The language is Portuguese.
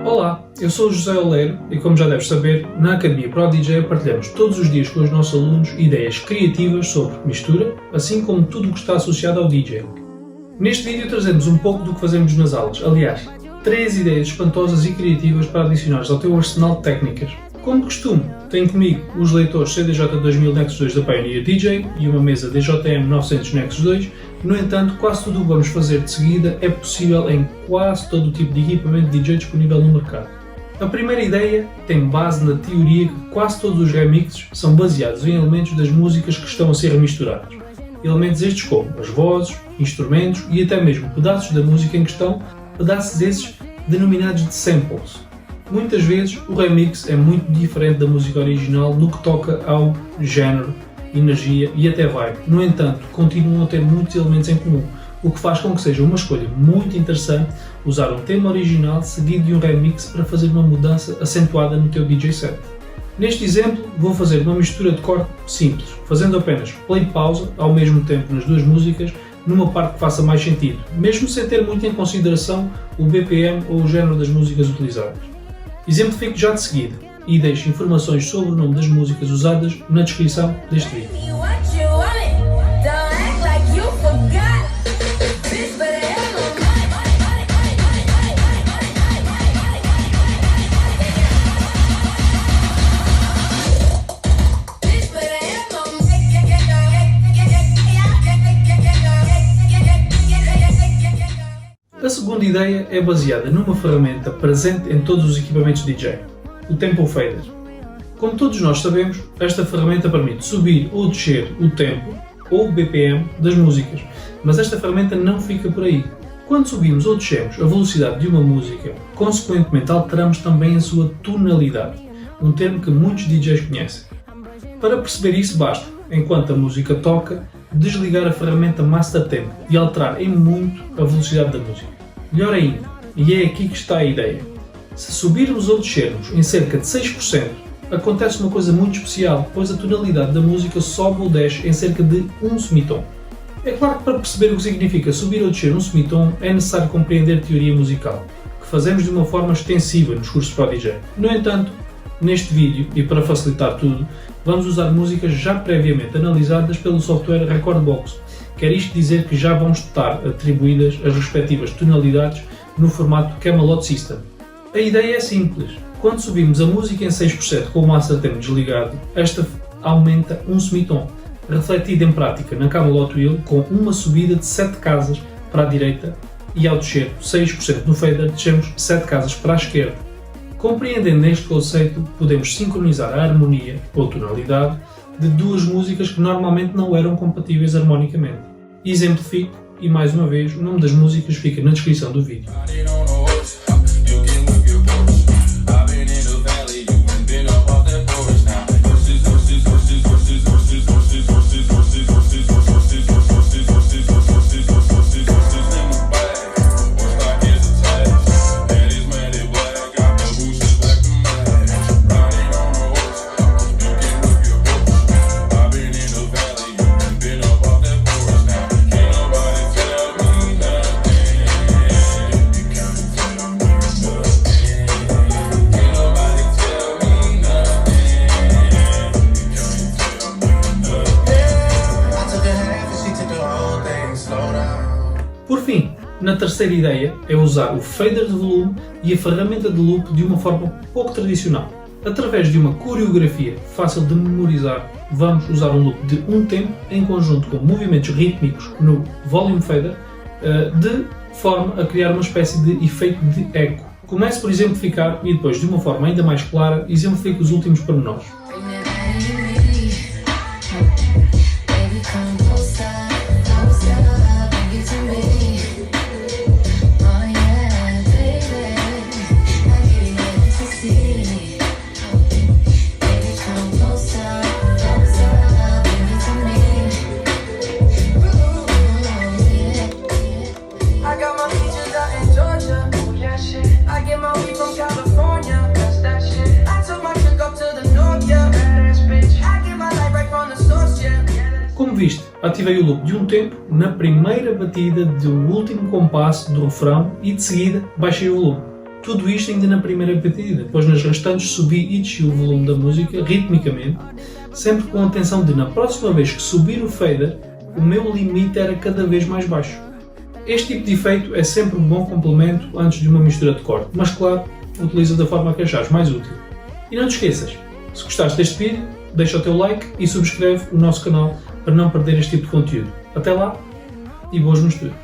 Olá, eu sou o José Oleiro e, como já deves saber, na Academia Pro DJ partilhamos todos os dias com os nossos alunos ideias criativas sobre mistura, assim como tudo o que está associado ao DJ. Neste vídeo trazemos um pouco do que fazemos nas aulas, aliás, 3 ideias espantosas e criativas para adicionares ao teu arsenal de técnicas. Como de costume, tenho comigo os leitores CDJ2000 Nexus 2 da Pioneer DJ e uma mesa DJM 900 Nexus 2. No entanto, quase tudo o que vamos fazer de seguida é possível em quase todo o tipo de equipamento DJ disponível no mercado. A primeira ideia tem base na teoria que quase todos os remixes são baseados em elementos das músicas que estão a ser remisturados. Elementos estes como as vozes, instrumentos e até mesmo pedaços da música em questão, pedaços esses denominados de samples. Muitas vezes o remix é muito diferente da música original no que toca ao género, energia e até vibe. No entanto, continuam a ter muitos elementos em comum, o que faz com que seja uma escolha muito interessante usar um tema original seguido de um remix para fazer uma mudança acentuada no teu DJ set. Neste exemplo, vou fazer uma mistura de corte simples, fazendo apenas play e pausa ao mesmo tempo nas duas músicas, numa parte que faça mais sentido, mesmo sem ter muito em consideração o BPM ou o género das músicas utilizadas. Exemplifico já de seguida e deixo informações sobre o nome das músicas usadas na descrição deste vídeo. A segunda ideia é baseada numa ferramenta presente em todos os equipamentos DJ, o Tempo Fader. Como todos nós sabemos, esta ferramenta permite subir ou descer o tempo ou o BPM das músicas, mas esta ferramenta não fica por aí. Quando subimos ou descemos a velocidade de uma música, consequentemente alteramos também a sua tonalidade, um termo que muitos DJs conhecem. Para perceber isso basta, enquanto a música toca, desligar a ferramenta Master Tempo e alterar em muito a velocidade da música. Melhor ainda, e é aqui que está a ideia, se subirmos ou descermos em cerca de 6%, acontece uma coisa muito especial, pois a tonalidade da música sobe ou desce em cerca de um semitom. É claro que para perceber o que significa subir ou descer um semitom é necessário compreender teoria musical, que fazemos de uma forma extensiva nos cursos Pro DJ. No entanto, neste vídeo, e para facilitar tudo, vamos usar músicas já previamente analisadas pelo software Recordbox. Quer isto dizer que já vão estar atribuídas as respectivas tonalidades no formato Camelot System. A ideia é simples. Quando subimos a música em 6% com o Master Tempo desligado, esta aumenta um semitom, refletido em prática na Camelot Wheel com uma subida de 7 casas para a direita e ao descer 6% no fader descemos 7 casas para a esquerda. Compreendendo este conceito, podemos sincronizar a harmonia ou tonalidade de duas músicas que normalmente não eram compatíveis harmonicamente. Exemplifico e, mais uma vez, o nome das músicas fica na descrição do vídeo. Por fim, na terceira ideia é usar o fader de volume e a ferramenta de loop de uma forma pouco tradicional. Através de uma coreografia fácil de memorizar, vamos usar um loop de um tempo em conjunto com movimentos rítmicos no volume fader, de forma a criar uma espécie de efeito de eco. Comece por exemplificar e depois, de uma forma ainda mais clara, exemplifique os últimos pormenores. Como viste, ativei o loop de um tempo na primeira batida do último compasso do refrão e de seguida baixei o volume. Tudo isto ainda na primeira batida, depois nas restantes subi e desci o volume da música, ritmicamente, sempre com a atenção de, na próxima vez que subir o fader, o meu limite era cada vez mais baixo. Este tipo de efeito é sempre um bom complemento antes de uma mistura de corte, mas claro, utiliza da forma que achares mais útil. E não te esqueças, se gostaste deste vídeo, deixa o teu like e subscreve o nosso canal para não perder este tipo de conteúdo. Até lá e boas misturas!